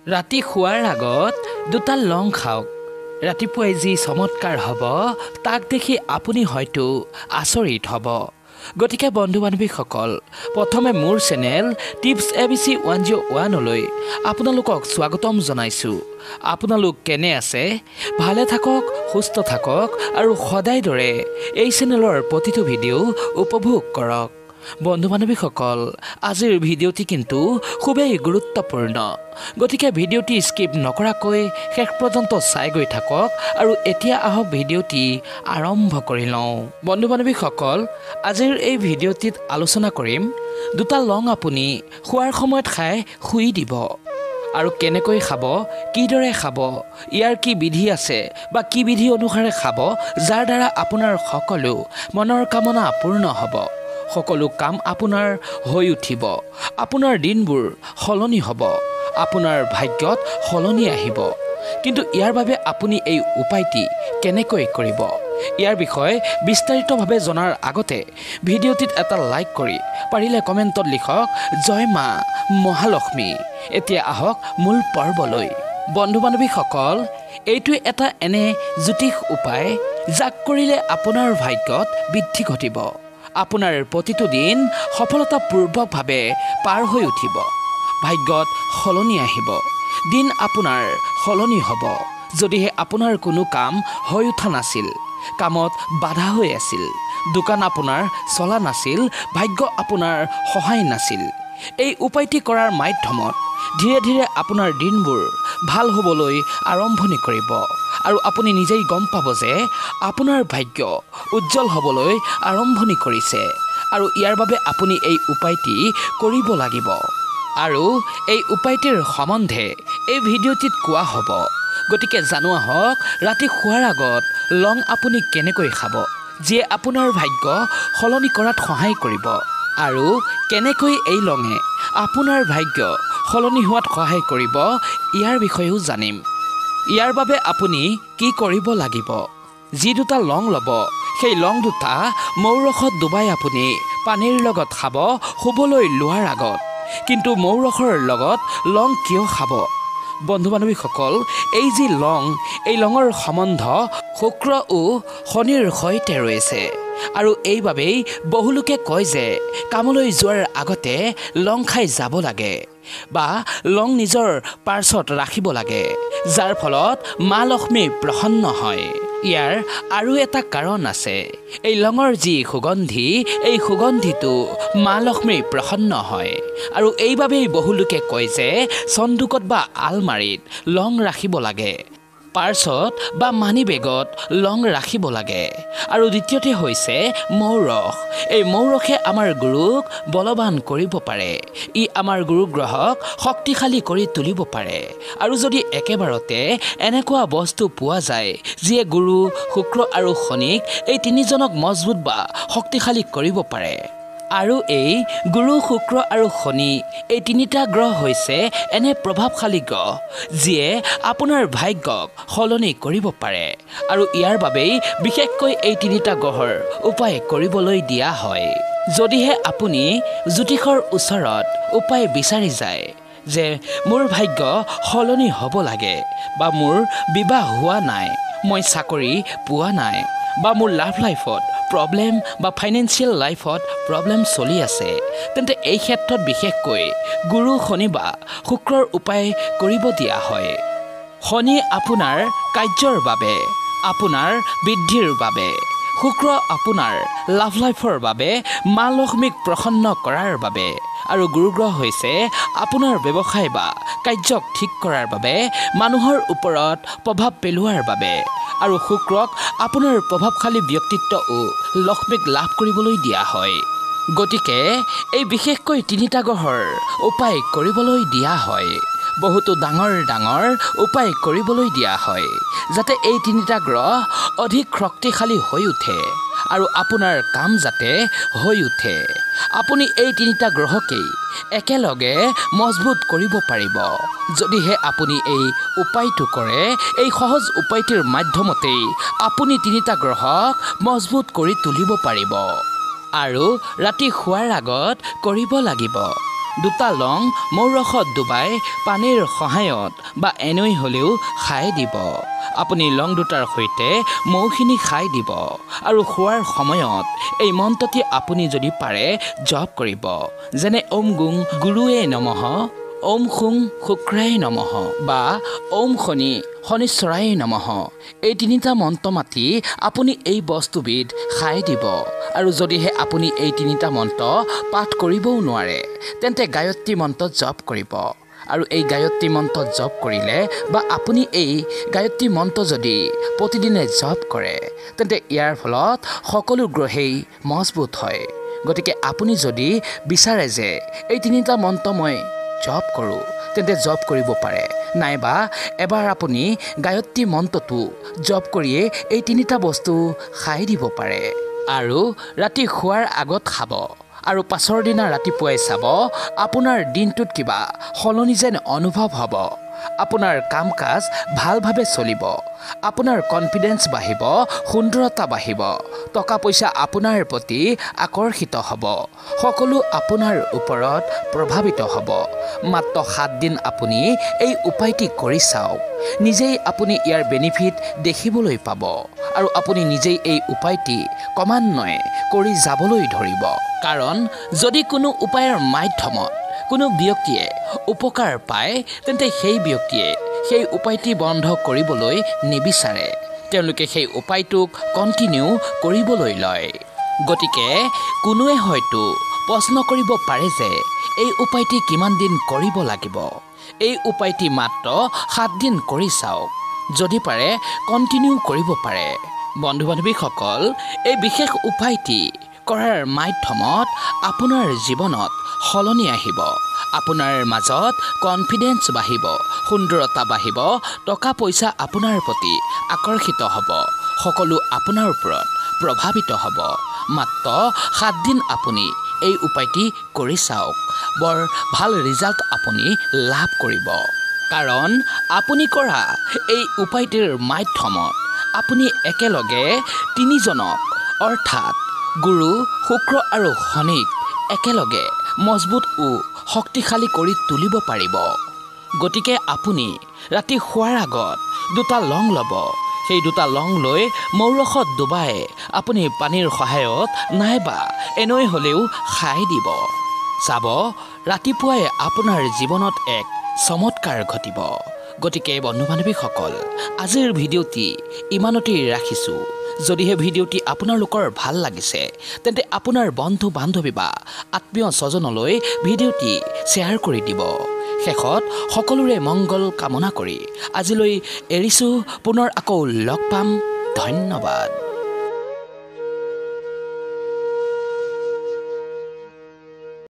ৰাতি শোৱাৰ আগত দুটা লং খাওক। ৰাতিপুৱাই যি চমৎকাৰ হ'ব তাক দেখি আপুনি হয়তো আচৰিত হ'ব। গতিকে বন্ধু বান্ধৱীসকল, প্ৰথমে মোৰ চেনেল টিপছ ABC 101লৈ আপোনালোকক স্বাগতম জনাইছোঁ। আপোনালোক কেনে আছে? ভালে থাকক, সুস্থ থাকক আৰু সদায় দৰে এই চেনেলৰ প্ৰতিটো ভিডিঅ' উপভোগ কৰক। বন্ধু বান্ধৱীসকল, আজিৰ ভিডিঅ'টি কিন্তু খুবেই গুৰুত্বপূৰ্ণ। গতিকে ভিডিঅ'টি স্কিপ নকৰাকৈ শেষ পৰ্যন্ত চাই গৈ থাকক আৰু এতিয়া আহক ভিডিঅ'টি আৰম্ভ কৰি লওঁ। বন্ধু বান্ধৱীসকল, আজিৰ এই ভিডিঅ'টিত আলোচনা কৰিম দুটা লং আপুনি খোৱাৰ সময়ত খাই শুই দিব। আৰু কেনেকৈ খাব, কিদৰে খাব, ইয়াৰ কি বিধি আছে বা কি বিধি অনুসাৰে খাব যাৰ দ্বাৰা আপোনাৰ সকলো মনৰ কামনা পূৰ্ণ হ'ব, সকলো কাম আপোনাৰ হৈ উঠিব, আপোনাৰ দিনবোৰ সলনি হ'ব, আপোনাৰ ভাগ্যত সলনি আহিব। কিন্তু ইয়াৰ বাবে আপুনি এই উপায়টি কেনেকৈ কৰিব, ইয়াৰ বিষয়ে বিস্তাৰিতভাৱে জনাৰ আগতে ভিডিঅ'টিত এটা লাইক কৰি পাৰিলে কমেণ্টত লিখক জয় মা মহালক্ষ্মী। এতিয়া আহক মূল পৰ্বলৈ। বন্ধু বান্ধৱীসকল, এইটো এটা এনে জ্যোতিষ উপায় যাক কৰিলে আপোনাৰ ভাগ্যত বৃদ্ধি ঘটিব। আপোনাৰ প্ৰতিটো দিন সফলতাপূৰ্বকভাৱে পাৰ হৈ উঠিব, ভাগ্যত সলনি আহিব, দিন আপোনাৰ সলনি হ'ব। যদিহে আপোনাৰ কোনো কাম হৈ উঠা নাছিল, কামত বাধা হৈ আছিল, দোকান আপোনাৰ চলা নাছিল, ভাগ্য আপোনাৰ সহায় নাছিল, এই উপায়টি কৰাৰ মাধ্যমত ধীৰে ধীৰে আপোনাৰ দিনবোৰ ভাল হ'বলৈ আৰম্ভণি কৰিব আৰু আপুনি নিজেই গম পাব যে আপোনাৰ ভাগ্য উজ্জ্বল হ'বলৈ আৰম্ভণি কৰিছে। আৰু ইয়াৰ বাবে আপুনি এই উপায়টি কৰিব লাগিব। আৰু এই উপায়টিৰ সম্বন্ধে এই ভিডিঅ'টিত কোৱা হ'ব। গতিকে জানো আহক, ৰাতি শোৱাৰ আগত লং আপুনি কেনেকৈ খাব যিয়ে আপোনাৰ ভাগ্য সলনি কৰাত সহায় কৰিব, আৰু কেনেকৈ এই লঙে আপোনাৰ ভাগ্য সলনি হোৱাত সহায় কৰিব ইয়াৰ বিষয়েও জানিম। ইয়াৰ বাবে আপুনি কি কৰিব লাগিব? যি দুটা লং ল'ব, সেই লং দুটা মৌ ৰসত ডুবাই আপুনি পানীৰ লগত খাব শুবলৈ লোৱাৰ আগত। কিন্তু মৌ ৰসৰ লগত লং কিয় খাব? বন্ধু বান্ধৱীসকল, এই যি লং, এই লঙৰ সম্বন্ধ শুক্ৰ ও শনিৰ সৈতে ৰৈছে। আৰু এইবাবেই বহুলোকে কয় যে কামলৈ যোৱাৰ আগতে লং খাই যাব লাগে বা লং নিজৰ পাৰ্চত ৰাখিব লাগে, যাৰ ফলত মা লক্ষ্মী প্ৰসন্ন হয়। ইয়াৰ আৰু এটা কাৰণ আছে। এই লঙৰ যি সুগন্ধি, এই সুগন্ধিটো মা লক্ষ্মী প্ৰসন্ন হয়। আৰু এইবাবেই বহুলোকে কয় যে চন্দুকত বা আলমাৰিত লং ৰাখিব লাগে, পাৰ্চত বা মানি বেগত লং ৰাখিব লাগে। আৰু দ্বিতীয়তে হৈছে মৌ ৰস। এই মৌ ৰসে আমাৰ গুৰুক বলৱান কৰিব পাৰে, ই আমাৰ গুৰু গ্ৰহক শক্তিশালী কৰি তুলিব পাৰে। আৰু যদি একেবাৰতে এনেকুৱা বস্তু পোৱা যায় যিয়ে গুৰু, শুক্ৰ আৰু শনিক এই তিনিজনক মজবুত বা শক্তিশালী কৰিব পাৰে। আৰু এই গুৰু, শুক্ৰ আৰু শনি, এই তিনিটা গ্ৰহ হৈছে এনে প্ৰভাৱশালী গ্ৰহ যিয়ে আপোনাৰ ভাগ্যক সলনি কৰিব পাৰে। আৰু ইয়াৰ বাবেই বিশেষকৈ এই তিনিটা গ্ৰহৰ উপায় কৰিবলৈ দিয়া হয়। যদিহে আপুনি জ্যোতিষৰ ওচৰত উপায় বিচাৰি যায় যে মোৰ ভাগ্য সলনি হ'ব লাগে, বা মোৰ বিবাহ হোৱা নাই, মই চাকৰি পোৱা নাই, বা মোৰ লাভ লাইফত প্ৰব্লেম বা ফাইনেন্সিয়েল লাইফত প্ৰব্লেম চলি আছে, তেন্তে এই ক্ষেত্ৰত বিশেষকৈ গুৰু, শনি বা শুক্ৰৰ উপায় কৰিব দিয়া হয়। শনি আপোনাৰ কাৰ্যৰ বাবে, আপোনাৰ বৃদ্ধিৰ বাবে, শুক্ৰ আপোনাৰ লাভ লাইফৰ বাবে, মা লক্ষ্মীক প্ৰসন্ন কৰাৰ বাবে, আৰু গুৰুগ্ৰহ হৈছে আপোনাৰ ব্যৱসায় বা কাৰ্যক ঠিক কৰাৰ বাবে, মানুহৰ ওপৰত প্ৰভাৱ পেলোৱাৰ বাবে, আৰু শুক্ৰক আপোনাৰ প্ৰভাৱশালী ব্যক্তিত্ব ও লক্ষ্মীক লাভ কৰিবলৈ দিয়া হয়। গতিকে এই বিশেষকৈ তিনিটা গ্ৰহৰ উপায় কৰিবলৈ দিয়া হয়। বহুতো ডাঙৰ ডাঙৰ উপায় কৰিবলৈ দিয়া হয় যাতে এই তিনিটা গ্ৰহ অধিক শক্তিশালী হৈ উঠে আৰু আপোনাৰ কাম যাতে হৈ উঠে। আপুনি এই তিনিটা গ্ৰহকেই একেলগে মজবুত কৰিব পাৰিব। যদিহে আপুনি এই উপায়টো কৰে, এই সহজ উপায়টিৰ মাধ্যমতেই আপুনি তিনিটা গ্ৰহক মজবুত কৰি তুলিব পাৰিব। আৰু ৰাতি শোৱাৰ আগত কৰিব লাগিব। দুটা লং মৌ ৰসত ডুবাই পানীৰ সহায়ত বা এনেই হ'লেও খাই দিব। আপুনি লং দুটাৰ সৈতে মৌখিনি খাই দিব আৰু খোৱাৰ সময়ত এই মন্ত্ৰটি আপুনি যদি পাৰে জপ কৰিব। যেনে ওম গুং গুৰুৱে নমঃ, ওম খুং শুক্ৰায় নমঃ বা ওম শনি শনিশ্বৰায় নমঃ। এই তিনিটা মন্ত্ৰ মাতি আপুনি এই বস্তুবিধ খাই দিব। আৰু যদিহে আপুনি এই তিনিটা মন্ত্ৰ পাঠ কৰিবও নোৱাৰে তেন্তে গায়ত্ৰী মন্ত্ৰ জপ কৰিব। আৰু এই গায়ত্ৰী মন্ত্ৰ জপ কৰিলে বা আপুনি এই গায়ত্ৰী মন্ত্ৰ যদি প্ৰতিদিনে জপ কৰে তেন্তে ইয়াৰ ফলত সকলো গ্ৰহেই মজবুত হয়। গতিকে আপুনি যদি বিচাৰে যে এই তিনিটা মন্ত্ৰ মই জপ কৰোঁ তেন্তে জপ কৰিব পাৰে, নাইবা এবাৰ আপুনি গায়ত্ৰী মন্ত্ৰটো জপ কৰিয়ে এই তিনিটা বস্তু খাই দিব পাৰে। আৰু ৰাতি শোৱাৰ আগত খাব আৰু পাছৰ দিনা ৰাতিপুৱাই চাব আপোনাৰ দিনটোত কিবা সলনি যেন অনুভৱ হ'ব। আপোনাৰ কাম কাজ ভালভাৱে চলিব, আপোনাৰ কনফিডেন্স বাঢ়িব, সুন্দৰতা বাঢ়িব, টকা পইচা আপোনাৰ প্ৰতি আকৰ্ষিত হ'ব, সকলো আপোনাৰ ওপৰত প্ৰভাৱিত হ'ব। মাত্ৰ 7 দিন আপুনি এই উপায়টি কৰি চাওক, নিজেই আপুনি ইয়াৰ বেনিফিট দেখিবলৈ পাব আৰু আপুনি নিজেই এই উপায়টি ক্ৰমান্বয়ে কৰি যাবলৈ ধৰিব। কাৰণ যদি কোনো উপায়ৰ মাধ্যমত কোনো ব্যক্তিয়ে উপকাৰ পায় তেন্তে সেই ব্যক্তিয়ে সেই উপায়টি বন্ধ কৰিবলৈ নিবিচাৰে, তেওঁলোকে সেই উপায়টোক কণ্টিনিউ কৰিবলৈ লয়। গতিকে কোনোৱে হয়তো প্ৰশ্ন কৰিব পাৰে যে এই উপায়টি কিমান দিন কৰিব লাগিব। এই উপায়টি মাত্ৰ 7 দিন কৰি চাওক, যদি পাৰে কণ্টিনিউ কৰিব পাৰে। বন্ধু বান্ধৱীসকল, এই বিশেষ উপায়টি কৰাৰ মাধ্যমত আপোনাৰ জীৱনত সলনি আহিব, আপোনাৰ মাজত কনফিডেন্স বাঢ়িব, সুন্দৰতা বাঢ়িব, টকা পইচা আপোনাৰ প্ৰতি আকৰ্ষিত হ'ব, সকলো আপোনাৰ ওপৰত প্ৰভাৱিত হ'ব। মাত্ৰ 7 দিন আপুনি এই উপায়টি কৰি চাওক, বৰ ভাল ৰিজাল্ট আপুনি লাভ কৰিব। কাৰণ আপুনি কৰা এই উপায়টিৰ মাধ্যমত আপুনি একেলগে 3জনক অৰ্থাৎ গুৰু, শুক্ৰ আৰু শনিক একেলগে মজবুত ও শক্তিশালী কৰি তুলিব পাৰিব। গতিকে আপুনি ৰাতি শোৱাৰ আগত 2টা লং ল'ব, সেই 2টা লং লৈ মৌ ৰসত ডুবাই আপুনি পানীৰ সহায়ত নাইবা এনেই হ'লেও খাই দিব। চাব ৰাতিপুৱাই আপোনাৰ জীৱনত এক চমৎকাৰ ঘটিব। গতিকে বন্ধু বান্ধৱীসকল, আজিৰ ভিডিঅ'টি ইমানতেই ৰাখিছোঁ। যদিহে ভিডিঅ'টি আপোনালোকৰ ভাল লাগিছে তেন্তে আপোনাৰ বন্ধু বান্ধৱী বা আত্মীয় স্বজনলৈ ভিডিঅ'টি শ্বেয়াৰ কৰি দিব। শেষত সকলোৰে মংগল কামনা কৰি আজিলৈ এৰিছোঁ, পুনৰ আকৌ লগ পাম। ধন্যবাদ।